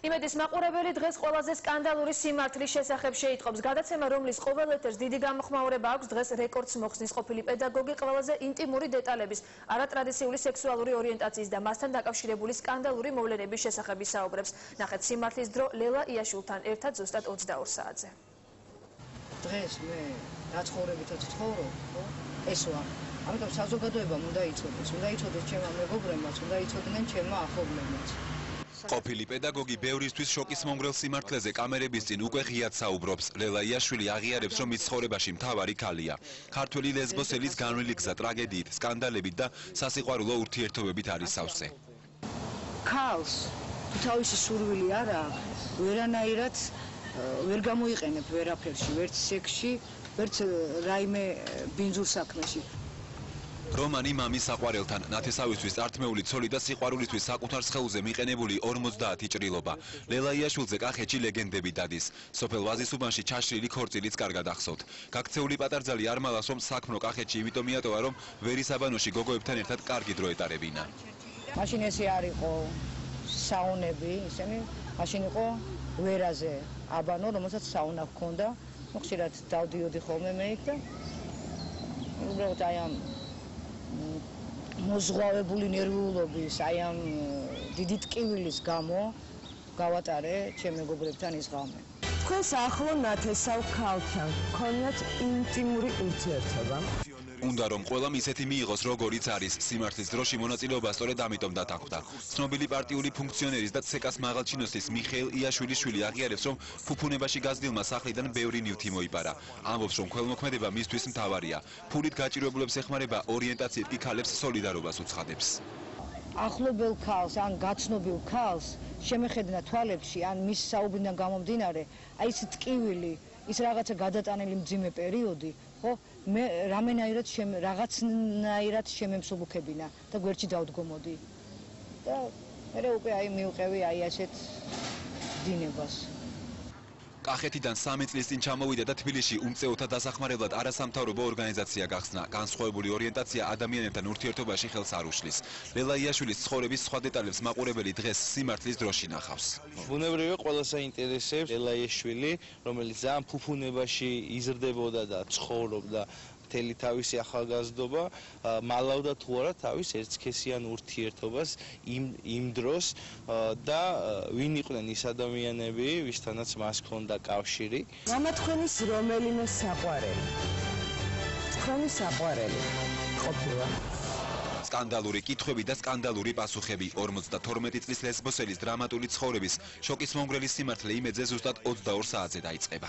იმედის მაყურებელი დღეს ყველაზე სკანდალური სიმართლის შესახებ შეიტყობს. გადაცემა, რომლის ყოველ ეთერს დიდი გამოხმაურება აქვს, დღეს რეკორდს მოხსნის ყოფილი პედაგოგი ყველაზე ინტიმური დეტალების, არატრადიციული სექსუალური ორიენტაციის და მასთან დაკავშირებული სკანდალური მოვლენების შესახებ ისაუბრებს. ნახეთ სიმართლის დრო ლელა იაშვილთან ერთად ზუსტად 22 საათზე. დღეს მე რაცხოვრებითაც ვცხოვრობ, ეს ვარ. ამიტომ საზოგადოებამ უნდა იცოდეს, უნდა იცოდეს ჩემმა მეგობრებმაც, უნდა იცოდნენ ჩემმა ახლობლებმაც. ყოფილი პედაგოგი ბევრისთვის შოკის მომგვრელ სიმართლეზე კამერების წინ უკვე ღიად საუბრობს. ლელა იაშვილი აღიარებს, რომ მის ცხოვრებაში მთავარი ქალია. ქართველი ლესბოსელის განვლილი გზა ტრაგედიით, სკანდალებით და სასიყვარულო ურთიერთობებით არის სავსე. ქალს თავისი სურვილი არ აქვს, ვერანაირად ვერ გამოიყენებ ვერაფერში, ვერც სექსში, ვერც რაიმე ბინძურ საქმეში. რომანი მამის საყვარელთან, ნათესავისთვის წართმეული ცოლი და სიყვარულისთვის საკუთარ სხეულზე მიყენებული 50 ჭრილობა. ლელა იაშვილზე კახეთში ლეგენდები დადის. სოფელ ვაზისუბანში ჩაშლილი ქორწილიც კარგად ახსოვთ. გაქცეული პატარძალი არ მალავს, რომ საქმრო კახეთში იმიტომ მიატოვა, რომ ვერისაბანოში გოგოებთან ერთად კარგი დრო ეტარებინა. მაშინ ესე არ იყო საუნები, ისინი მაშინ იყო ვერაზე აბანო, რომელსაც საუნა ჰქონდა. ხშირად დავდიოდი ხოლმე მე იქ და უბრალოდ აი ამ მოზღვავებული ნერვიულობის, აი ამ დიდი ტკივილის გამო გავატარე ჩემ მეგობრებთან ის ღამე. თქვენს ახლო ნათესავ ქალთან გქონიათ ინტიმური ურთიერთობა? უნდა რომ ყველამ ისეთი მიიღოს, როგორიც არის. სიმართლის დროში მონაწილეობა სწორედ ამიტომ დათანხმდა. ცნობილი პარტიული ფუნქციონერის და ცეკას მაღალჩინოსის მიხეილ იაშვილის შვილი აღიარებს, რომ ფუფუნებაში გაზრდილმა სახლიდან ბევრი ნივთი მოიპარა. ამბობს, რომ ქველმოქმედება მისთვის მთავარია. ფულით გაჭირვებულებს ეხმარება, ორიენტაციით კი ქალებს სოლიდარობას უცხადებს. ახლობელ ქალს ან გაცნობილ ქალს შემეხედნა თვალებში, ან მის საუბრიდან გამომდინარე, აი ეს ტკივილი, ის რაღაცა გადატანილი მძიმე პერიოდი, ხო, მე რაღაცნაირად შემემსუბუქებინა და გვერდში დავდგომოდი. და მე უკვე აი მივყევი აი ასეთ დინებას. კახეთიდან 3 წლის წინ ჩამოვიდა და თბილისში უმწეოთა დასახმარებლად არასამთავრობო ორგანიზაცია გახსნა. განსხვავებული ორიენტაცია ადამიანებთან ურთიერთობაში ხელს არ უშლის. ლელა იაშვილის ცხოვრების სხვა დეტალებს მაყურებელი დღეს სიმართლის დროში ნახავს. ბუნებრივია ყველას აინტერესებს ლელა იაშვილი, რომელიც ძალიან ფუფუნებაში იზრდებოდა და ცხოვრობდა მთელი თავისი ახალგაზრდობა, მალავდა თუ არა თავის ერთსქესიან ურთიერთობას იმ დროს და ვინ იყვნენ ის ადამიანები, ვისთანაც მას ჰქონდა კავშირი. მამა თქვენის რომელიმე საყვარელი. თქვენი საყვარელი ყოფილა. სკანდალური კითხვები და სკანდალური პასუხები. 52 წლის ლესბოსელის დრამატული ცხოვრების შოკის მომგვრელი სიმართლე იმედზე ზუსტად 22 საათზე დაიწყება.